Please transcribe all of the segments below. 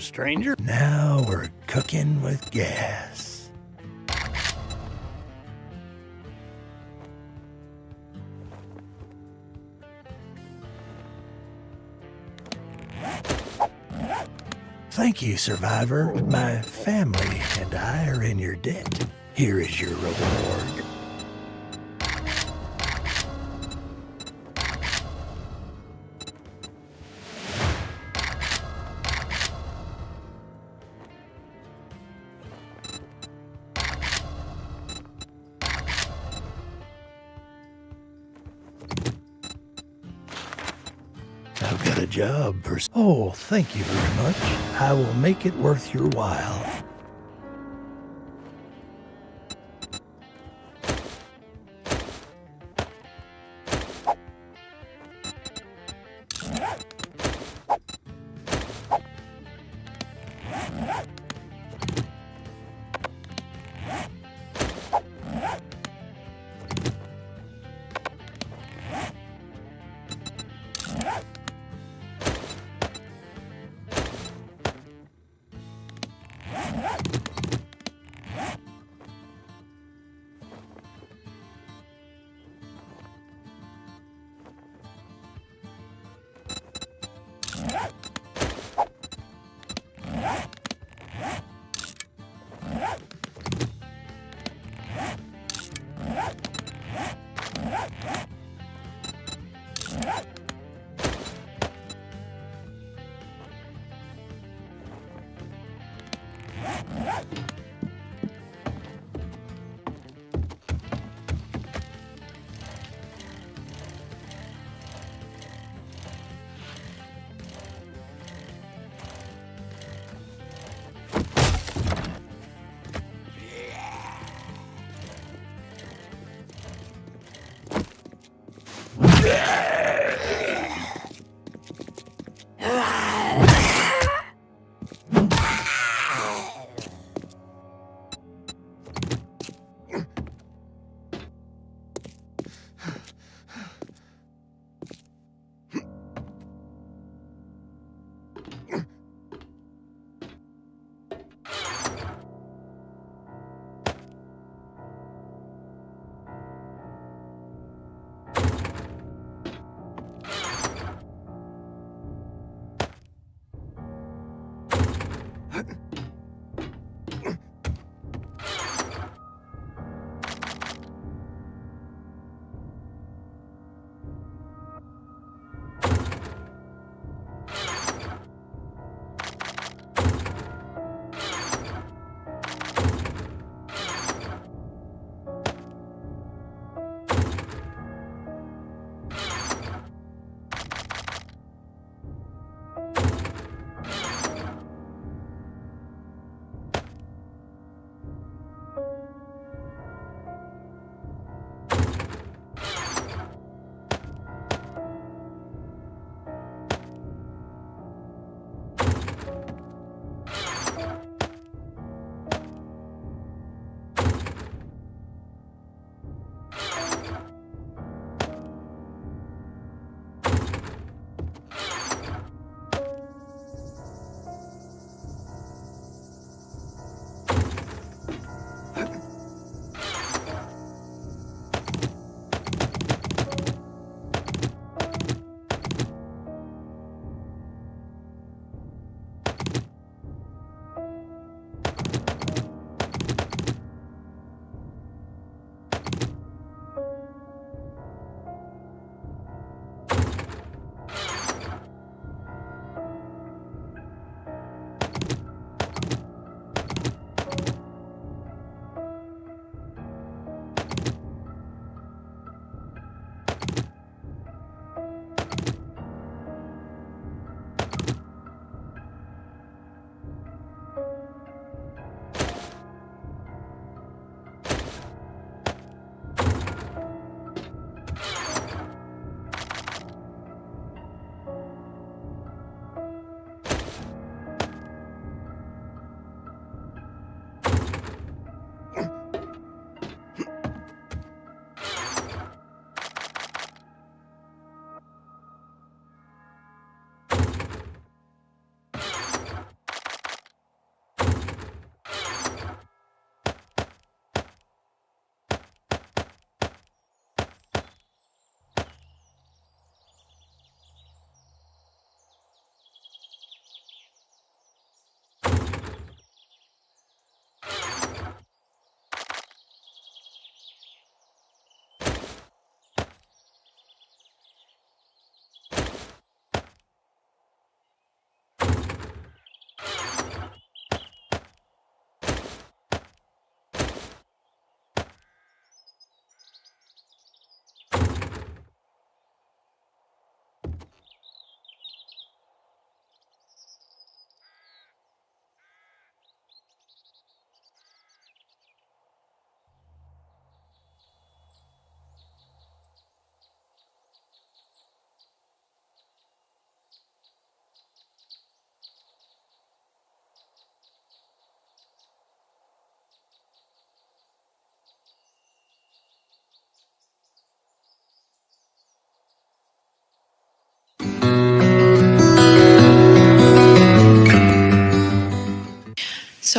stranger. Now we're cooking with gas. Thank you, survivor. My family and I are in your debt. Here is your reward. I've got a job for... Oh, thank you very much. I will make it worth your while.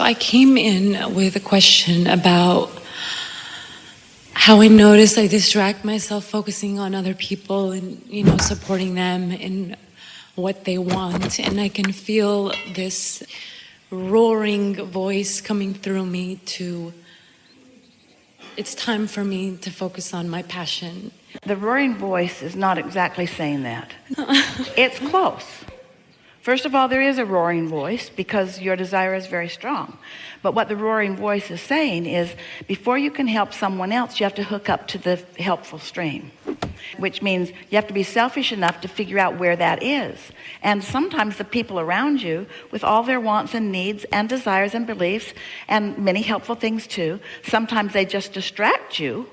So I came in with a question about how I notice I distract myself focusing on other people and, supporting them in what they want. And I can feel this roaring voice coming through me it's time for me to focus on my passion. The roaring voice is not exactly saying that. It's close. First of all, there is a roaring voice because your desire is very strong. But what the roaring voice is saying is before you can help someone else, you have to hook up to the helpful stream, which means you have to be selfish enough to figure out where that is. And sometimes the people around you, with all their wants and needs and desires and beliefs and many helpful things too, sometimes they just distract you.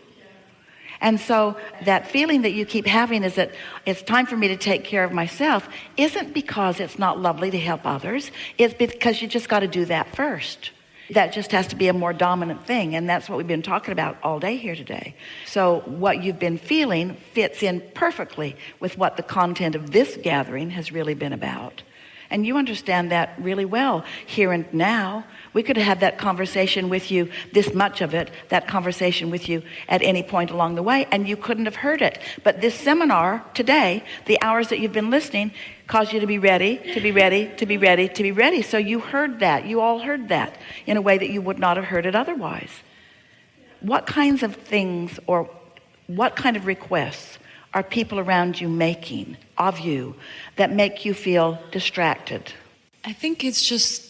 And so that feeling that you keep having is that it's time for me to take care of myself isn't because it's not lovely to help others. It's because you just got to do that first. That just has to be a more dominant thing. And that's what we've been talking about all day here today. So what you've been feeling fits in perfectly with what the content of this gathering has really been about. And you understand that really well here and now. We could have had that conversation with you, this much of it, that conversation with you at any point along the way, and you couldn't have heard it. But this seminar today, the hours that you've been listening, caused you to be ready, to be ready, to be ready, to be ready. So you heard that. You all heard that in a way that you would not have heard it otherwise. What kinds of things or what kind of requests are people around you making of you that make you feel distracted? I think it's just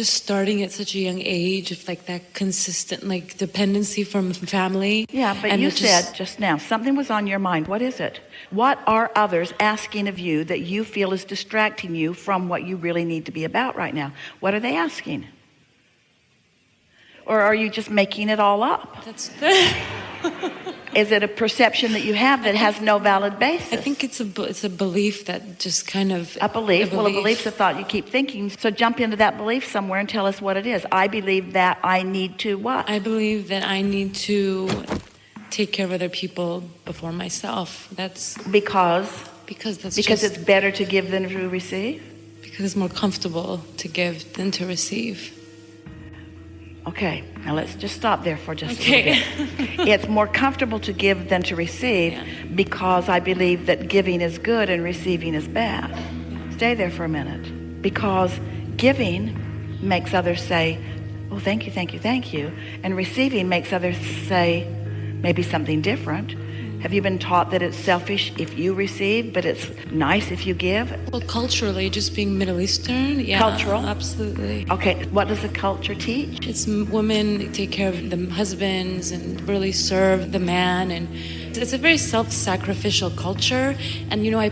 starting at such a young age of that consistent dependency from family. Yeah, but and you said just now something was on your mind. What is it? What are others asking of you that you feel is distracting you from what you really need to be about right now? What are they asking? Or are you just making it all up? Is it a perception that you have that has no valid basis? I think it's a belief that just kind of... A belief? Well, a belief's a thought you keep thinking. So jump into that belief somewhere and tell us what it is. I believe that I need to what? I believe that I need to take care of other people before myself. That's... Because that's because it's better to give than to receive? Because it's more comfortable to give than to receive. Okay, now let's just stop there for just a little bit. It's more comfortable to give than to receive because I believe that giving is good and receiving is bad. Stay there for a minute. Because giving makes others say, oh, thank you, thank you, thank you. And receiving makes others say maybe something different. Have you been taught that it's selfish if you receive, but it's nice if you give? Well, culturally, just being Middle Eastern, yeah. Cultural? Absolutely. Okay, what does the culture teach? It's women take care of the husbands and really serve the man, and it's a very self-sacrificial culture. And I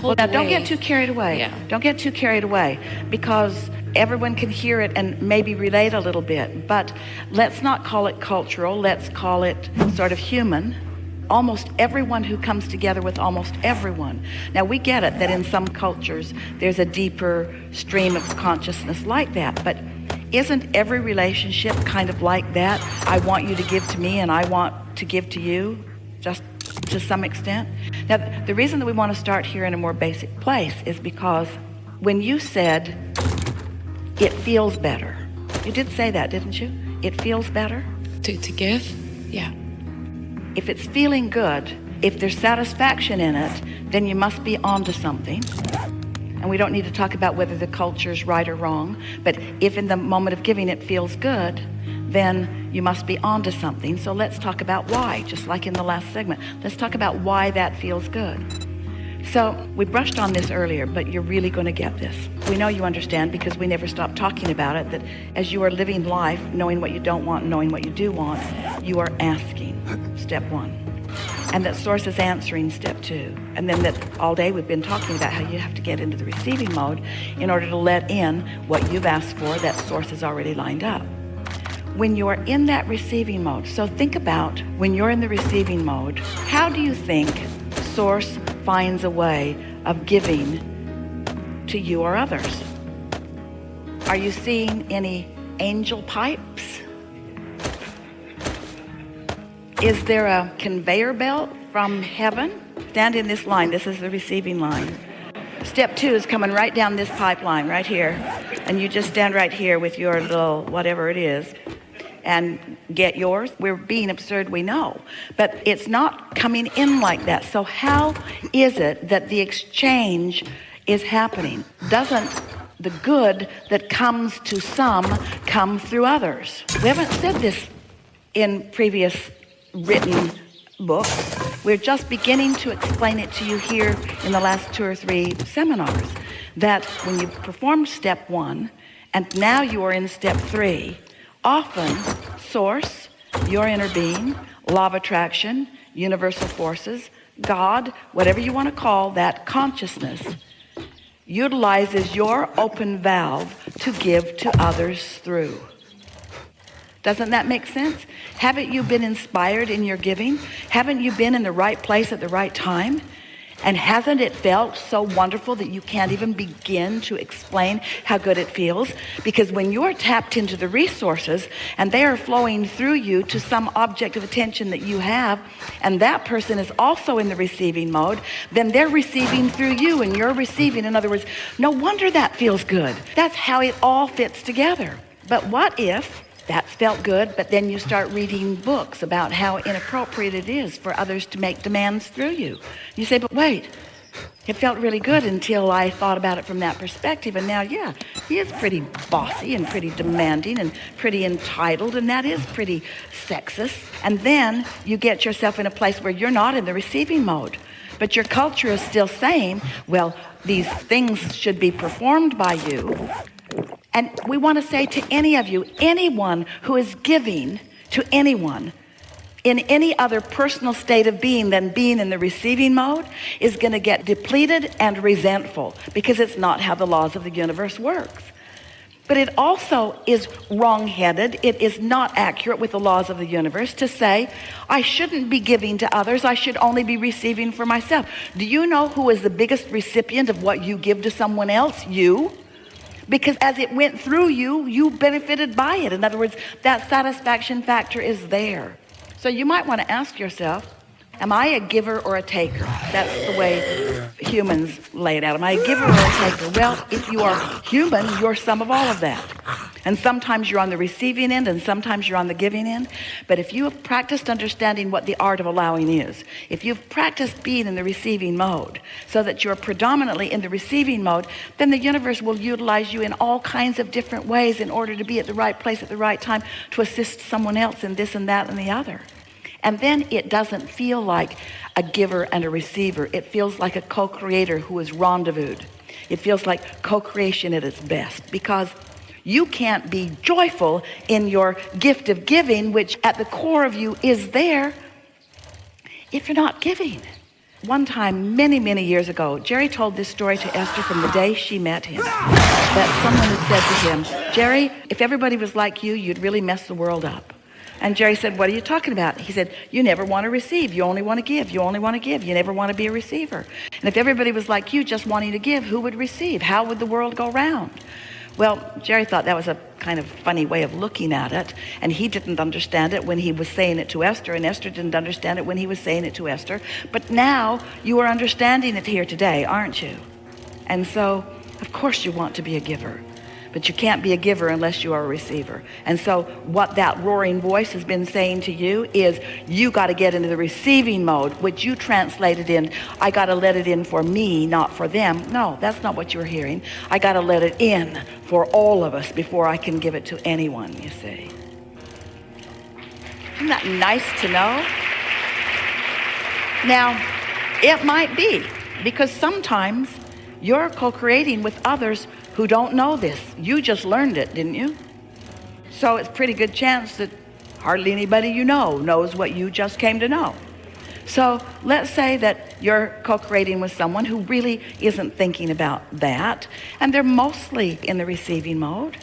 pulled now away. Don't get too carried away. Yeah. Don't get too carried away because everyone can hear it and maybe relate a little bit. But let's not call it cultural. Let's call it sort of human. Almost everyone who comes together with almost everyone. Now we get it that in some cultures there's a deeper stream of consciousness like that, but isn't every relationship kind of like that? I want you to give to me and I want to give to you, just to some extent. Now the reason that we want to start here in a more basic place is because when you said it feels better, you did say that, didn't you? It feels better? To give? Yeah. If it's feeling good, if there's satisfaction in it, then you must be onto something. And we don't need to talk about whether the culture's right or wrong, but if in the moment of giving it feels good, then you must be onto something. So let's talk about why, just like in the last segment. Let's talk about why that feels good. So we brushed on this earlier, but you're really going to get this. We know you understand because we never stop talking about it, that as you are living life, knowing what you don't want, knowing what you do want, you are asking, step one. And that source is answering, step two. And then that all day we've been talking about how you have to get into the receiving mode in order to let in what you've asked for, that source is already lined up. When you're in that receiving mode, so think about when you're in the receiving mode, how do you think source finds a way of giving to you or others? Are you seeing any angel pipes? Is there a conveyor belt from heaven? Stand in this line. This is the receiving line. Step 2 is coming right down this pipeline right here. And you just stand right here with your little whatever it is and get yours. We're being absurd, we know. But it's not coming in like that. So how is it that the exchange is happening? Doesn't the good that comes to some come through others? We haven't said this in previous written books. We're just beginning to explain it to you here in the last 2 or 3 seminars, that when you perform step 1 and now you are in step 3, often source, your inner being, law of attraction, universal forces, God, whatever you want to call that consciousness, utilizes your open valve to give to others through. Doesn't that make sense? Haven't you been inspired in your giving? Haven't you been in the right place at the right time? And hasn't it felt so wonderful that you can't even begin to explain how good it feels? Because when you're tapped into the resources and they are flowing through you to some object of attention that you have, and that person is also in the receiving mode, then they're receiving through you and you're receiving. In other words, no wonder that feels good. That's how it all fits together. But what if that's felt good, but then you start reading books about how inappropriate it is for others to make demands through you? You say, but wait, it felt really good until I thought about it from that perspective. And now, yeah, he is pretty bossy and pretty demanding and pretty entitled, and that is pretty sexist. And then you get yourself in a place where you're not in the receiving mode. But your culture is still saying, well, these things should be performed by you. And we want to say to any of you, anyone who is giving to anyone in any other personal state of being than being in the receiving mode is going to get depleted and resentful, because it's not how the laws of the universe works. But it also is wrong-headed. It is not accurate with the laws of the universe to say, I shouldn't be giving to others. I should only be receiving for myself. Do you know who is the biggest recipient of what you give to someone else? You. Because as it went through you, you benefited by it. In other words, that satisfaction factor is there. So you might want to ask yourself, am I a giver or a taker? That's the way humans lay it out. Am I a giver or a taker? Well, if you are human, you're some of all of that. And sometimes you're on the receiving end and sometimes you're on the giving end. But if you have practiced understanding what the art of allowing is, if you've practiced being in the receiving mode so that you're predominantly in the receiving mode, then the universe will utilize you in all kinds of different ways in order to be at the right place at the right time to assist someone else in this and that and the other. And then it doesn't feel like a giver and a receiver. It feels like a co-creator who is rendezvoused. It feels like co-creation at its best, because you can't be joyful in your gift of giving, which at the core of you is there, if you're not giving. One time, many, many years ago, Jerry told this story to Esther from the day she met him. That someone had said to him, Jerry, if everybody was like you, you'd really mess the world up. And Jerry said, what are you talking about? He said, you never want to receive. You only want to give. You only want to give. You never want to be a receiver. And if everybody was like you, just wanting to give, who would receive? How would the world go round? Well, Jerry thought that was a kind of funny way of looking at it. And he didn't understand it when he was saying it to Esther. And Esther didn't understand it when he was saying it to Esther. But now you are understanding it here today, aren't you? And so, of course you want to be a giver. But you can't be a giver unless you are a receiver. And so what that roaring voice has been saying to you is, you got to get into the receiving mode, which you translated in, I got to let it in for me, not for them. No, that's not what you're hearing. I got to let it in for all of us before I can give it to anyone, you see. Isn't that nice to know? Now, it might be, because sometimes you're co-creating with others who don't know this. You just learned it, didn't you? So it's a pretty good chance that hardly anybody you know knows what you just came to know. So let's say that you're co-creating with someone who really isn't thinking about that, and they're mostly in the receiving mode.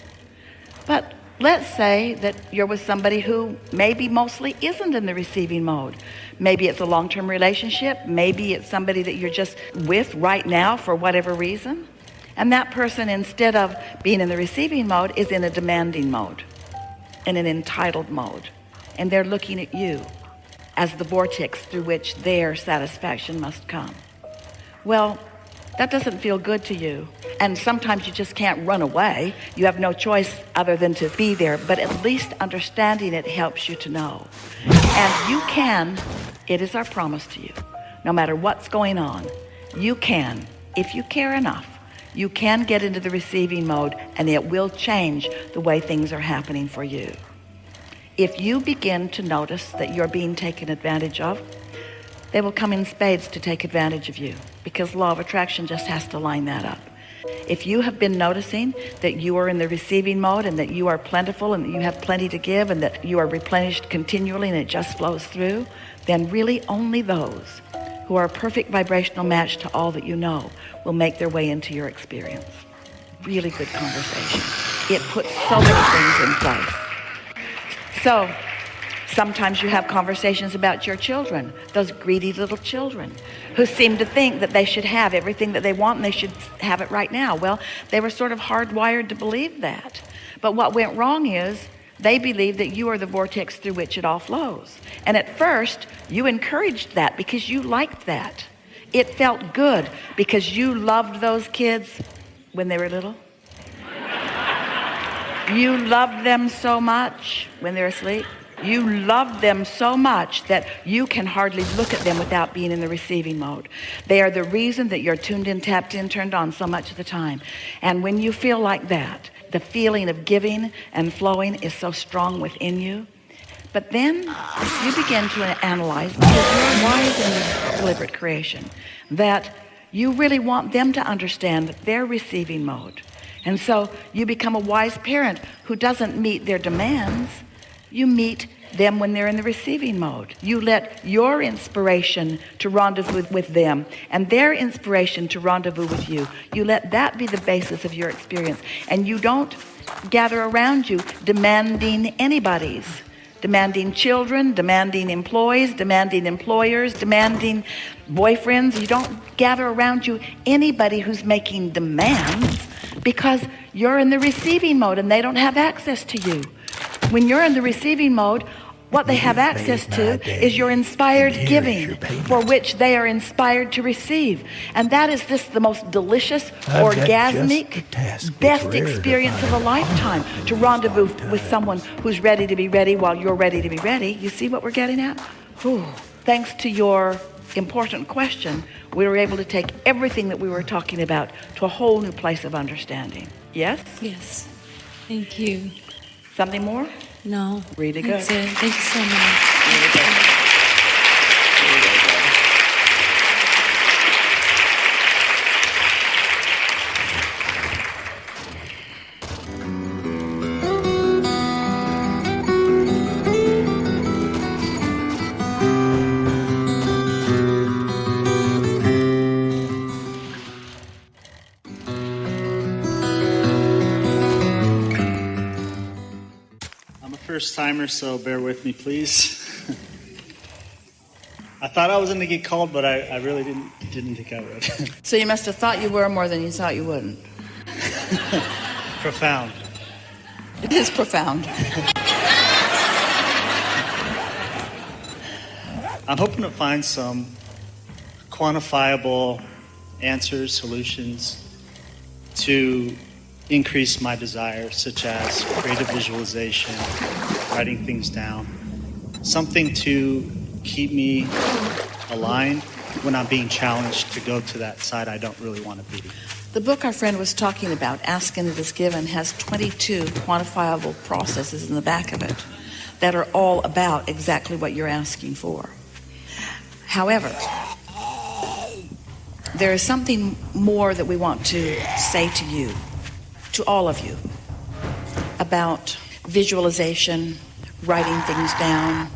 But let's say that you're with somebody who maybe mostly isn't in the receiving mode. Maybe it's a long-term relationship. Maybe it's somebody that you're just with right now for whatever reason. And that person, instead of being in the receiving mode, is in a demanding mode, in an entitled mode. And they're looking at you as the vortex through which their satisfaction must come. Well, That doesn't feel good to you. And sometimes you just can't run away. You have no choice other than to be there. But at least understanding it helps you to know. And you can, it is our promise to you, no matter what's going on, you can, if you care enough, you can get into the receiving mode, and it will change the way things are happening for you. If you begin to notice that you're being taken advantage of, they will come in spades to take advantage of you, because law of attraction just has to line that up. If you have been noticing that you are in the receiving mode and that you are plentiful and that you have plenty to give and that you are replenished continually and it just flows through, then really only those who are a perfect vibrational match to all that you know will make their way into your experience. Really good conversation. It puts so many things in place. So, sometimes you have conversations about your children, those greedy little children who seem to think that they should have everything that they want and they should have it right now. Well, they were sort of hardwired to believe that. But what went wrong is they believe that you are the vortex through which it all flows. And at first, you encouraged that because you liked that. It felt good because you loved those kids when they were little. You loved them so much when they're asleep. You love them so much that you can hardly look at them without being in the receiving mode. They are the reason that you're tuned in, tapped in, turned on so much of the time. And when you feel like that, the feeling of giving and flowing is so strong within you. But then you begin to analyze, because you're wise in this deliberate creation, that you really want them to understand their receiving mode. And so you become a wise parent who doesn't meet their demands. You meet them when they're in the receiving mode. You let your inspiration to rendezvous with them and their inspiration to rendezvous with you. You let that be the basis of your experience. And you don't gather around you demanding anybody's. Demanding children, demanding employees, demanding employers, demanding boyfriends. You don't gather around you anybody who's making demands, because you're in the receiving mode and they don't have access to you. When you're in the receiving mode, what they have access to is your inspired giving, for which they are inspired to receive. And that is just the most delicious, orgasmic, best experience of a lifetime, to rendezvous with someone who's ready to be ready while you're ready to be ready. You see what we're getting at? Whew. Thanks to your important question, we were able to take everything that we were talking about to a whole new place of understanding. Yes? Yes. Thank you. Something more? No. Really good. That's it. Thank you so much. Really good. Really good. First timer, so bear with me, please. I thought I was going to get called, but I really didn't think I would. So you must have thought you were more than you thought you wouldn't. Profound. It is profound. I'm hoping to find some quantifiable answers, solutions to increase my desires, such as creative visualization, writing things down, something to keep me aligned when I'm being challenged to go to that side I don't really want to be. The book our friend was talking about, Ask and It Is Given, has 22 quantifiable processes in the back of it that are all about exactly what you're asking for. However, there is something more that we want to say to you, to all of you, about visualization, writing things down,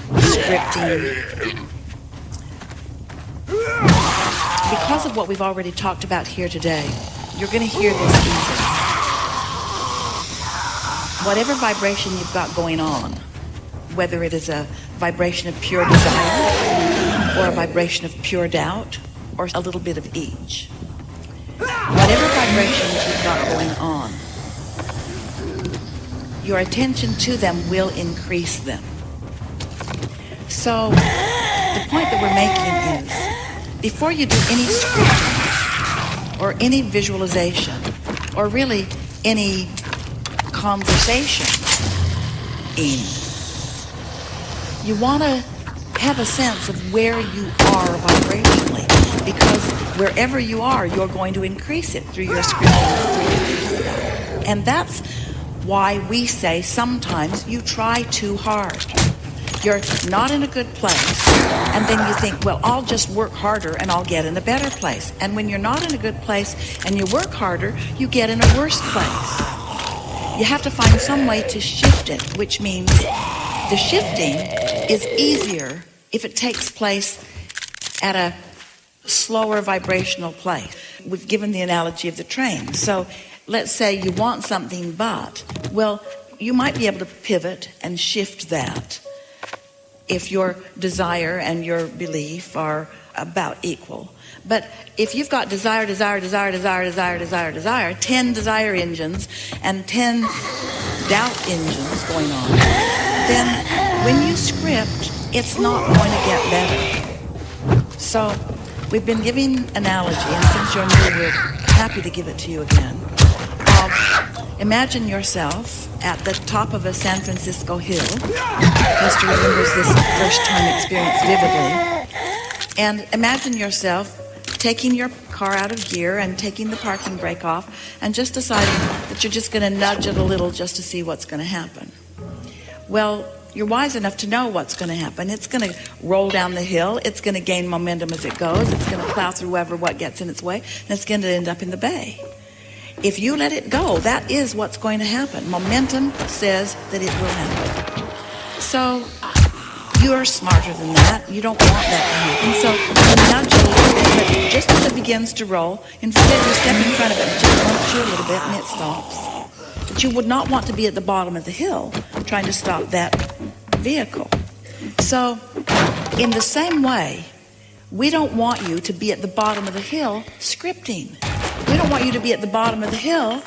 scripting. Because of what we've already talked about here today, you're going to hear this easily. Whatever vibration you've got going on, whether it is a vibration of pure desire or a vibration of pure doubt or a little bit of each, whatever vibrations you've got going on, your attention to them will increase them. So the point that we're making is before you do any scripting or any visualization or really any conversation you want to have a sense of where you are vibrationally, because wherever you are, you're going to increase it through your scripting. And that's why we say sometimes you try too hard. You're not in a good place, and then you think, well, I'll just work harder and I'll get in a better place. And when you're not in a good place and you work harder, you get in a worse place. You have to find some way to shift it, which means the shifting is easier if it takes place at a slower vibrational place. We've given the analogy of the train. So let's say you want something but, well, you might be able to pivot and shift that if your desire and your belief are about equal. But if you've got desire, 10 desire engines and 10 doubt engines going on, then when you script, it's not going to get better. So we've been giving analogy, and since you're new, we're happy to give it to you again. Imagine yourself at the top of a San Francisco hill. Pastor remembers this first-time experience vividly. And imagine yourself taking your car out of gear and taking the parking brake off and just deciding that you're just going to nudge it a little just to see what's going to happen. Well, you're wise enough to know what's going to happen. It's going to roll down the hill. It's going to gain momentum as it goes. It's going to plow through what gets in its way, and it's going to end up in the bay. If you let it go, that is what's going to happen. Momentum says that it will happen. So you are smarter than that. You don't want that to happen. So you nudge it a little bit, but just as it begins to roll, instead you step in front of it and just nudge you a little bit and it stops. But you would not want to be at the bottom of the hill trying to stop that vehicle. So in the same way, we don't want you to be at the bottom of the hill scripting. We don't want you to be at the bottom of the hill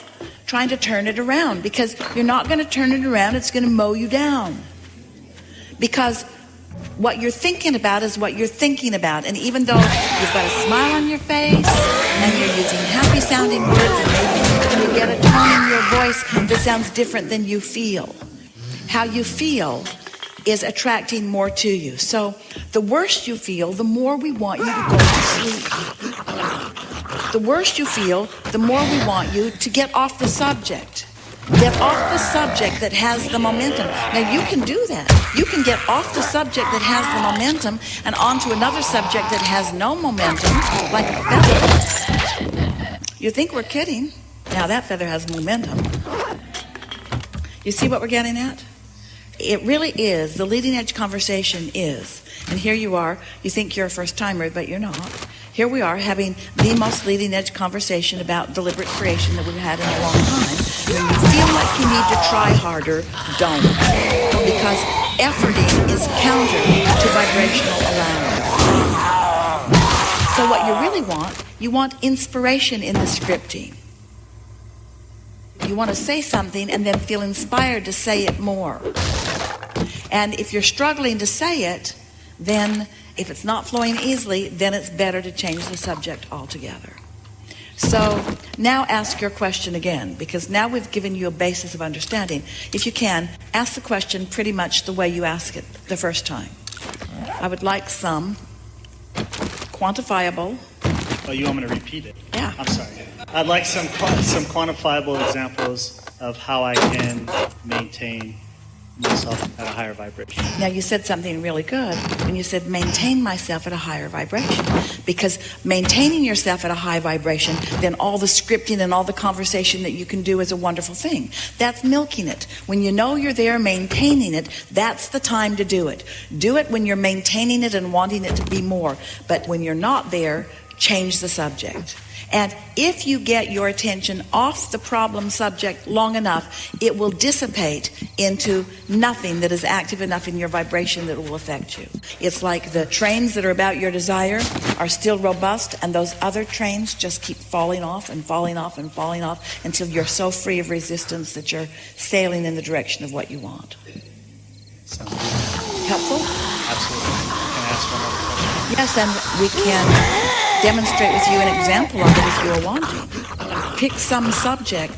trying to turn it around, because you're not going to turn it around. It's going to mow you down. Because what you're thinking about is what you're thinking about. And even though you've got a smile on your face and you're using happy sounding words, and maybe you get a tone in your voice that sounds different than you feel, how you feel is attracting more to you. So the worse you feel, the more we want you to go to sleep. The worse you feel, the more we want you to get off the subject. Get off the subject that has the momentum. Now you can do that. You can get off the subject that has the momentum and onto another subject that has no momentum, like a feather. You think we're kidding. Now that feather has momentum. You see what we're getting at? It really is. The leading edge conversation is. And here you are. You think you're a first timer, but you're not. Here we are having the most leading edge conversation about deliberate creation that we've had in a long time. When you feel like you need to try harder, don't. Because efforting is counter to vibrational allowance. So what you really want, you want inspiration in the scripting. You want to say something and then feel inspired to say it more. And if you're struggling to say it, then if it's not flowing easily, then it's better to change the subject altogether. So now ask your question again, because now we've given you a basis of understanding. If you can, ask the question pretty much the way you ask it the first time. I would like some quantifiable. Oh, you want me to repeat it? Yeah. I'm sorry. I'd like some quantifiable examples of how I can maintain myself at a higher vibration. Now you said something really good when you said maintain myself at a higher vibration, because maintaining yourself at a high vibration, then all the scripting and all the conversation that you can do is a wonderful thing. That's milking it. When you know you're there maintaining it, that's the time to do it. Do it when you're maintaining it and wanting it to be more. But when you're not there, change the subject. And if you get your attention off the problem subject long enough, it will dissipate into nothing that is active enough in your vibration that will affect you. It's like the trains that are about your desire are still robust, and those other trains just keep falling off and falling off and falling off until you're so free of resistance that you're sailing in the direction of what you want. Sounds Helpful? Absolutely. Can I ask one more question? Yes, and we can demonstrate with you an example of it if you are wanting. Pick some subject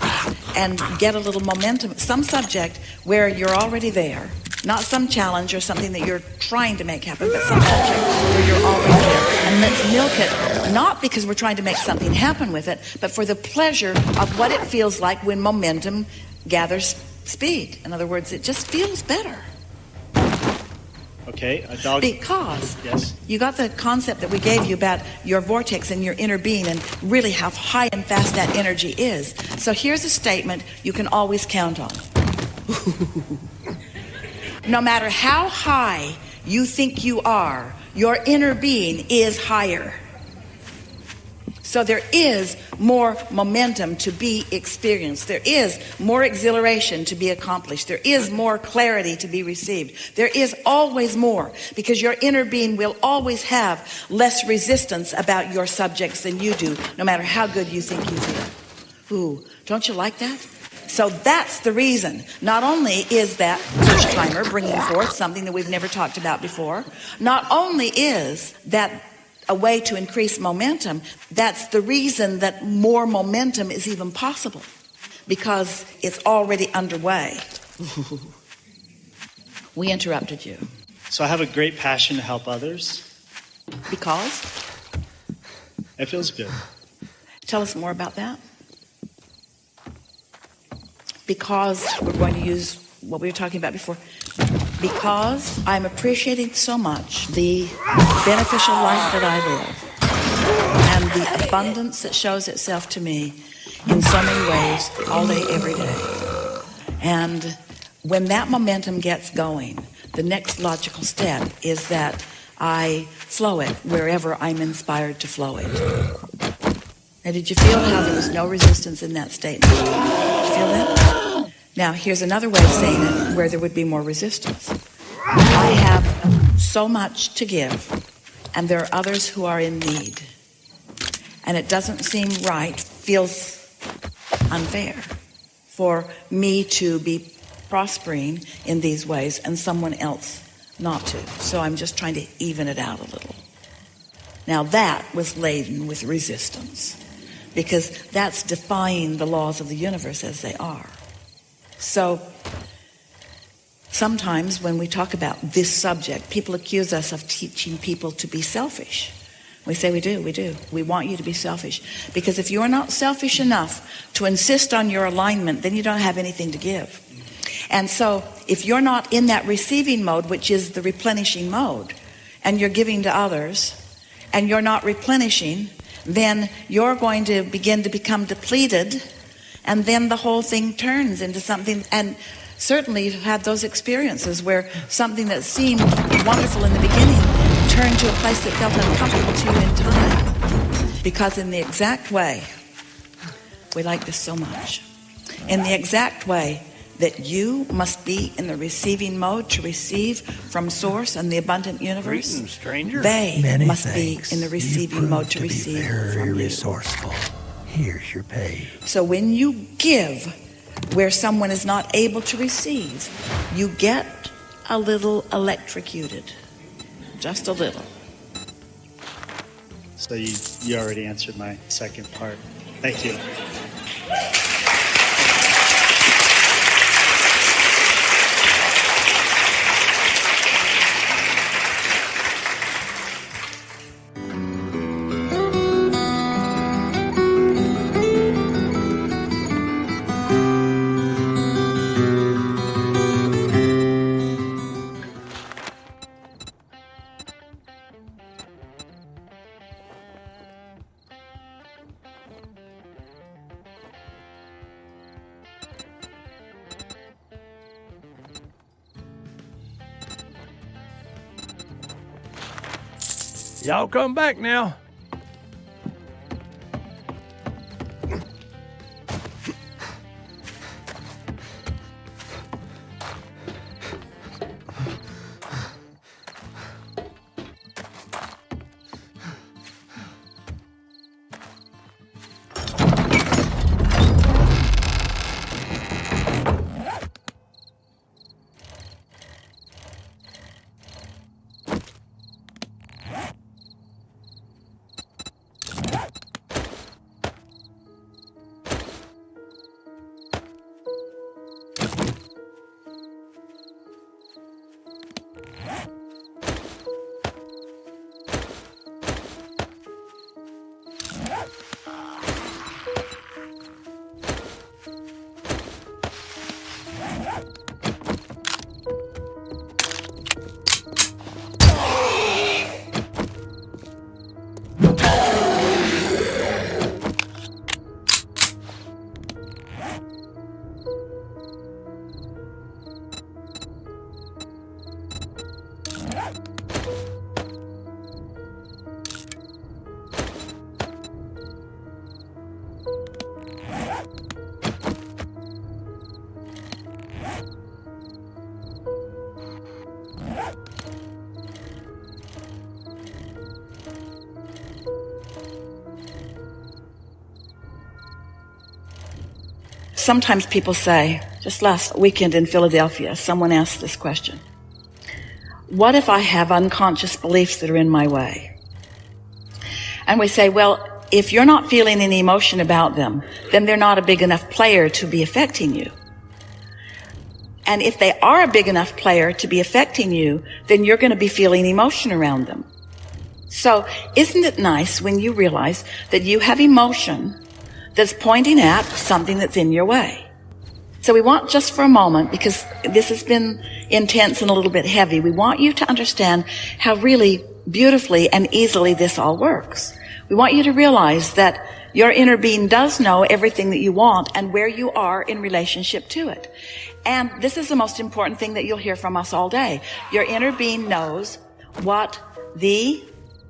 and get a little momentum. Some subject where you're already there. Not some challenge or something that you're trying to make happen, but some subject where you're already there. And let's milk it, not because we're trying to make something happen with it, but for the pleasure of what it feels like when momentum gathers speed. In other words, it just feels better. Okay, a dog. Because Yes. you got the concept that we gave you about your vortex and your inner being and really how high and fast that energy is. So here's a statement you can always count on. No matter how high you think you are, your inner being is higher. So there is more momentum to be experienced. There is more exhilaration to be accomplished. There is more clarity to be received. There is always more, because your inner being will always have less resistance about your subjects than you do, no matter how good you think you feel. Ooh, don't you like that? So that's the reason. Not only is that first timer bringing forth something that we've never talked about before, not only is that a way to increase momentum, that's the reason that more momentum is even possible, because it's already underway. We interrupted you. So I have a great passion to help others. Because? It feels good. Tell us more about that. Because we're going to use what we were talking about before. Because I'm appreciating so much the beneficial life that I live and the abundance that shows itself to me in so many ways, all day, every day. And when that momentum gets going, the next logical step is that I flow it wherever I'm inspired to flow it. Now, did you feel how there was no resistance in that statement? Did you feel that? Now, here's another way of saying it where there would be more resistance. I have so much to give, and there are others who are in need. And it doesn't seem right, feels unfair for me to be prospering in these ways and someone else not to. So I'm just trying to even it out a little. Now, that was laden with resistance, because that's defying the laws of the universe as they are. So sometimes when we talk about this subject, people accuse us of teaching people to be selfish. We say we do. We want you to be selfish. Because if you're not selfish enough to insist on your alignment, then you don't have anything to give. And so if you're not in that receiving mode, which is the replenishing mode, and you're giving to others, and you're not replenishing, then you're going to begin to become depleted, and then the whole thing turns into something. And certainly you've had those experiences where something that seemed wonderful in the beginning turned to a place that felt uncomfortable to you in time. Because in the exact way, we like this so much, in the exact way that you must be in the receiving mode to receive from Source and the abundant universe, Greetings, stranger. they Many must thanks. be in the receiving mode to receive very from you. resourceful. Here's your pay. So when you give where someone is not able to receive, you get a little electrocuted. Just a little. So you already answered my second part. Thank you. Y'all come back now. sometimes people say, just last weekend in Philadelphia, someone asked this question. What if I have unconscious beliefs that are in my way? And we say, well, if you're not feeling any emotion about them, then they're not a big enough player to be affecting you. And if they are a big enough player to be affecting you, then you're going to be feeling emotion around them. So isn't it nice when you realize that you have emotion that's pointing at something that's in your way? So we want, just for a moment, because this has been intense and a little bit heavy, we want you to understand how really beautifully and easily this all works. We want you to realize that your inner being does know everything that you want and where you are in relationship to it. And this is the most important thing that you'll hear from us all day. Your inner being knows what the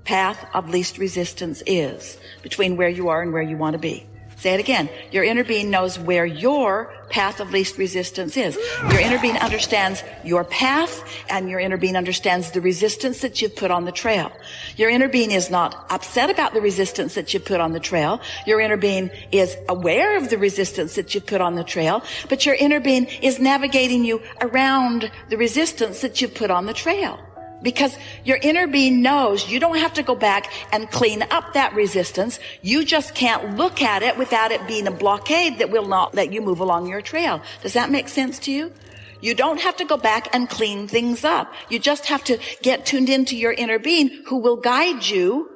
path of least resistance is between where you are and where you want to be. Say it again. Your inner being knows where your path of least resistance is. Your inner being understands your path, and your inner being understands the resistance that you've put on the trail. Your inner being is not upset about the resistance that you put on the trail. Your inner being is aware of the resistance that you put on the trail, but your inner being is navigating you around the resistance that you put on the trail. Because your inner being knows you don't have to go back and clean up that resistance. You just can't look at it without it being a blockade that will not let you move along your trail. Does that make sense to you? You don't have to go back and clean things up. You just have to get tuned into your inner being, who will guide you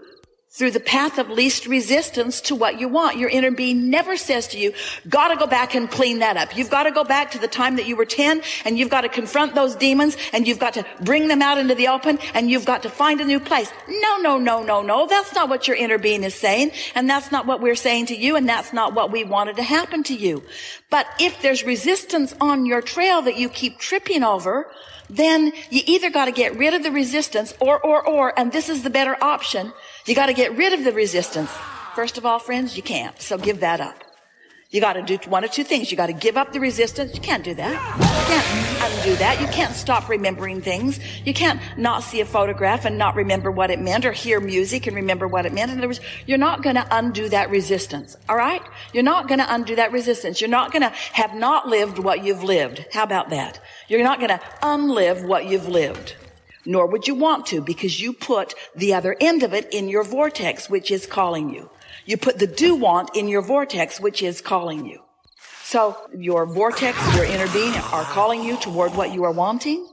through the path of least resistance to what you want. Your inner being never says to you, gotta go back and clean that up. You've got to go back to the time that you were 10, and you've got to confront those demons, and you've got to bring them out into the open, and you've got to find a new place. No. That's not what your inner being is saying, and that's not what we're saying to you, and that's not what we wanted to happen to you. But if there's resistance on your trail that you keep tripping over, then you either got to get rid of the resistance or, and this is the better option, you got to get rid of the resistance. First of all, friends, you can't, so give that up. You got to do one of two things. You got to give up the resistance. You can't do that. You can't undo that. You can't stop remembering things. You can't not see a photograph and not remember what it meant, or hear music and remember what it meant. In other words, you're not going to undo that resistance. All right? You're not going to undo that resistance. You're not going to have not lived what you've lived. How about that? You're not going to unlive what you've lived. Nor would you want to, because you put the other end of it in your vortex, which is calling you. You put the do want in your vortex, which is calling you. So your vortex, your inner being, are calling you toward what you are wanting.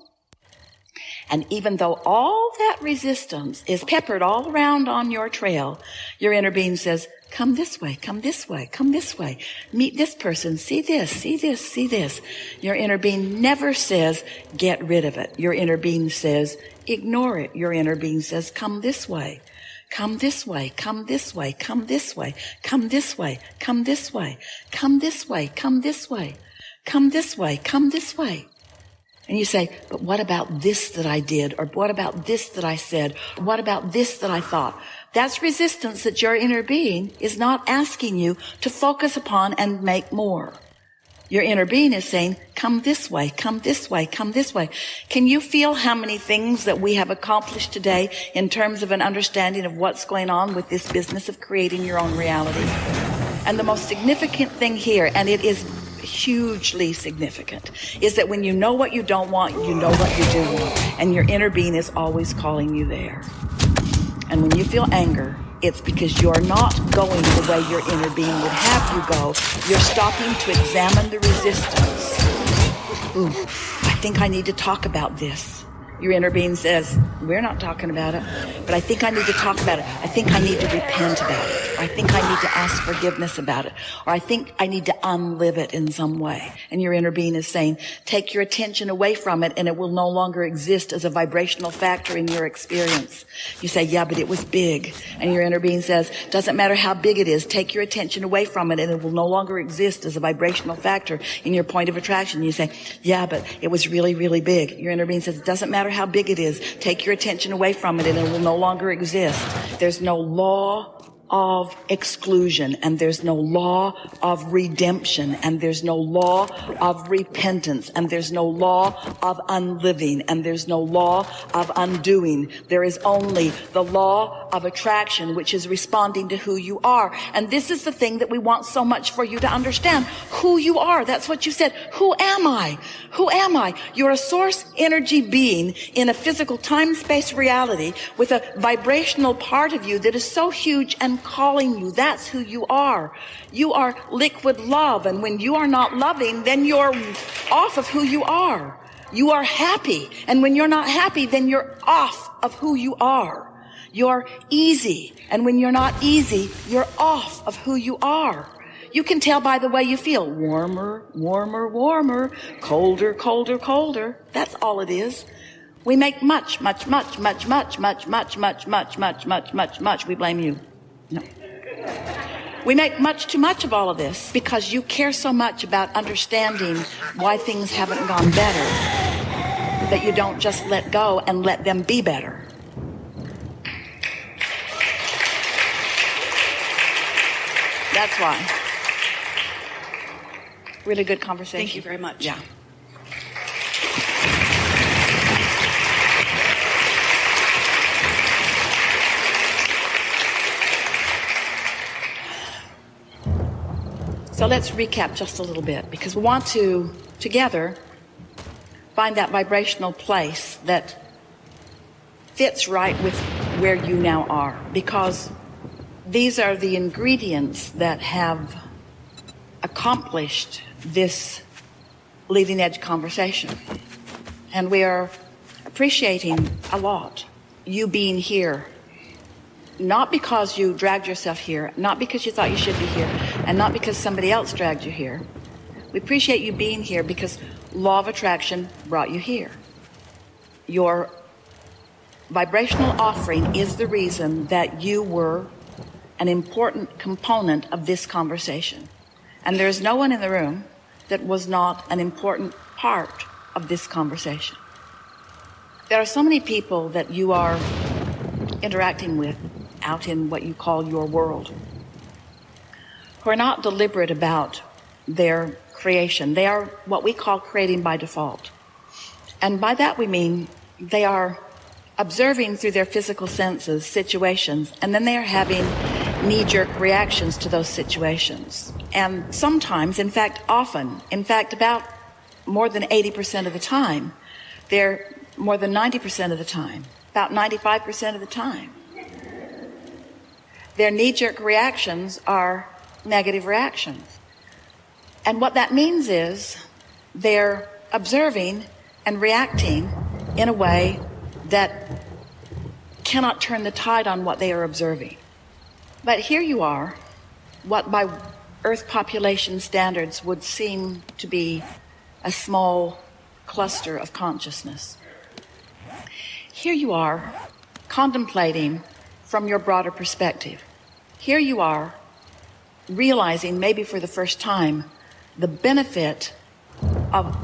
And even though all that resistance is peppered all around on your trail, your inner being says, come this way, come this way, come this way. Meet this person, see this, see this, see this. Your inner being never says, get rid of it. Your inner being says, ignore it. Your inner being says, come this way. Come this way, come this way, come this way, come this way, come this way, come this way, come this way, come this way, come this way. And you say, but what about this that I did? Or what about this that I said? Or what about this that I thought? That's resistance that your inner being is not asking you to focus upon and make more. Your inner being is saying, come this way, come this way, come this way. Can you feel how many things that we have accomplished today in terms of an understanding of what's going on with this business of creating your own reality? And the most significant thing here, and it is hugely significant, is that when you know what you don't want, you know what you do want. And your inner being is always calling you there. And when you feel anger, it's because you're not going the way your inner being would have you go. You're stopping to examine the resistance. Ooh, I think I need to talk about this. Your inner being says, we're not talking about it, but I think I need to talk about it. I think I need to repent about it. Or I think I need to ask forgiveness about it. Or I think I need to unlive it in some way. And your inner being is saying, take your attention away from it and it will no longer exist as a vibrational factor in your experience. You say, yeah, but it was big. And your inner being says, doesn't matter how big it is, take your attention away from it and it will no longer exist as a vibrational factor in your point of attraction. You say, yeah, but it was really, really big. Your inner being says, it doesn't matter how big it is, take your attention away from it and it will no longer exist. There's no law of exclusion, and there's no law of redemption, and there's no law of repentance, and there's no law of unliving, and there's no law of undoing. There is only the law of attraction, which is responding to who you are. And this is the thing that we want so much for you to understand. Who you are. That's what you said. Who am I? Who am I? You're a source energy being in a physical time-space reality with a vibrational part of you that is so huge and calling you. That's who you are. You are liquid love, and when you are not loving, then you're off of who you are. You are happy, and when you're not happy, then you're off of who you are. You're easy, and when you're not easy, you're off of who you are. You can tell by the way you feel. Warmer, warmer, warmer, colder, colder, colder. That's all it is. We make much. We blame you. No. We make much too much of all of this because you care so much about understanding why things haven't gone better that you don't just let go and let them be better. That's why. Really good conversation. Thank you very much. Yeah. So let's recap just a little bit, because we want to, together, find that vibrational place that fits right with where you now are, because these are the ingredients that have accomplished this leading edge conversation. And we are appreciating a lot you being here, not because you dragged yourself here, not because you thought you should be here, and not because somebody else dragged you here. We appreciate you being here because law of attraction brought you here. Your vibrational offering is the reason that you were an important component of this conversation. And there's no one in the room that was not an important part of this conversation. There are so many people that you are interacting with out in what you call your world who are not deliberate about their creation. They are what we call creating by default. And by that we mean they are observing through their physical senses situations, and then they are having knee-jerk reactions to those situations. And sometimes, in fact, often, in fact, about more than 80% of the time, they're more than 90% of the time, about 95% of the time, their knee-jerk reactions are negative reactions. And what that means is they're observing and reacting in a way that cannot turn the tide on what they are observing. But here you are, what by Earth population standards would seem to be a small cluster of consciousness. Here you are, contemplating from your broader perspective. Here you are, realizing maybe for the first time the benefit of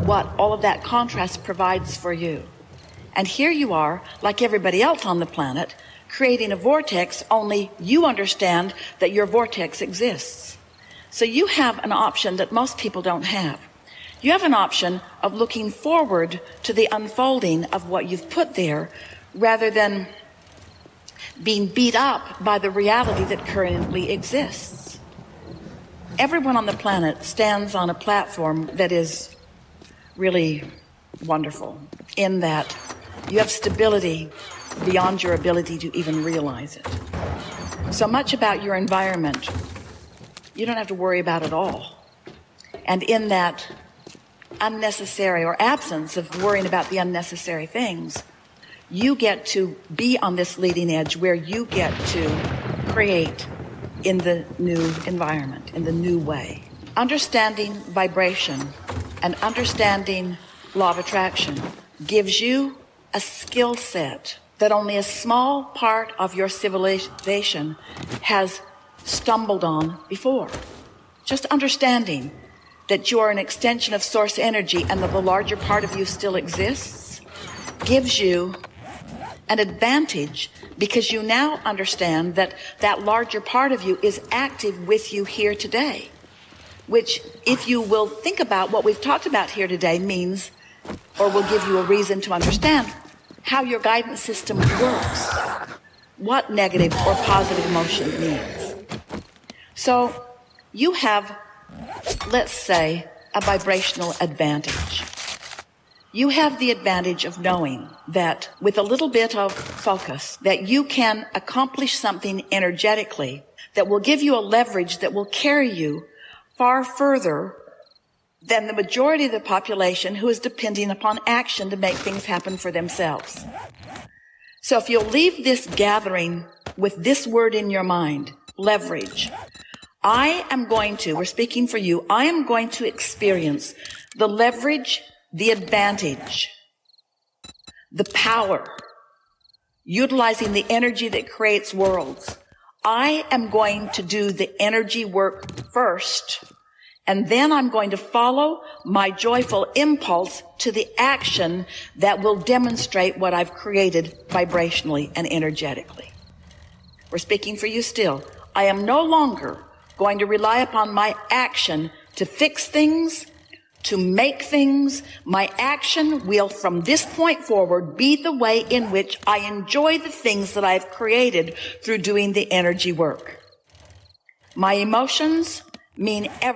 what all of that contrast provides for you. And here you are, like everybody else on the planet, creating a vortex, only you understand that your vortex exists. So you have an option that most people don't have. You have an option of looking forward to the unfolding of what you've put there, rather than being beat up by the reality that currently exists. Everyone on the planet stands on a platform that is really wonderful, in that you have stability beyond your ability to even realize it. So much about your environment you don't have to worry about at all. And in that unnecessary or absence of worrying about the unnecessary things, you get to be on this leading edge where you get to create in the new environment, in the new way. Understanding vibration and understanding law of attraction gives you a skill set that only a small part of your civilization has stumbled on before. Just understanding that you are an extension of source energy and that the larger part of you still exists gives you an advantage because you now understand that that larger part of you is active with you here today, which, if you will think about what we've talked about here today, means, or will give you a reason to understand how your guidance system works, what negative or positive emotion means. So you have, let's say, a vibrational advantage. You have the advantage of knowing that with a little bit of focus, that you can accomplish something energetically that will give you a leverage that will carry you far further than the majority of the population who is depending upon action to make things happen for themselves. So if you'll leave this gathering with this word in your mind, leverage, we're speaking for you, I am going to experience the leverage, the advantage, the power, utilizing the energy that creates worlds. I am going to do the energy work first, and then I'm going to follow my joyful impulse to the action that will demonstrate what I've created vibrationally and energetically. We're speaking for you still. I am no longer going to rely upon my action to fix things, to make things. My action will, from this point forward, be the way in which I enjoy the things that I've created through doing the energy work. My emotions mean everything.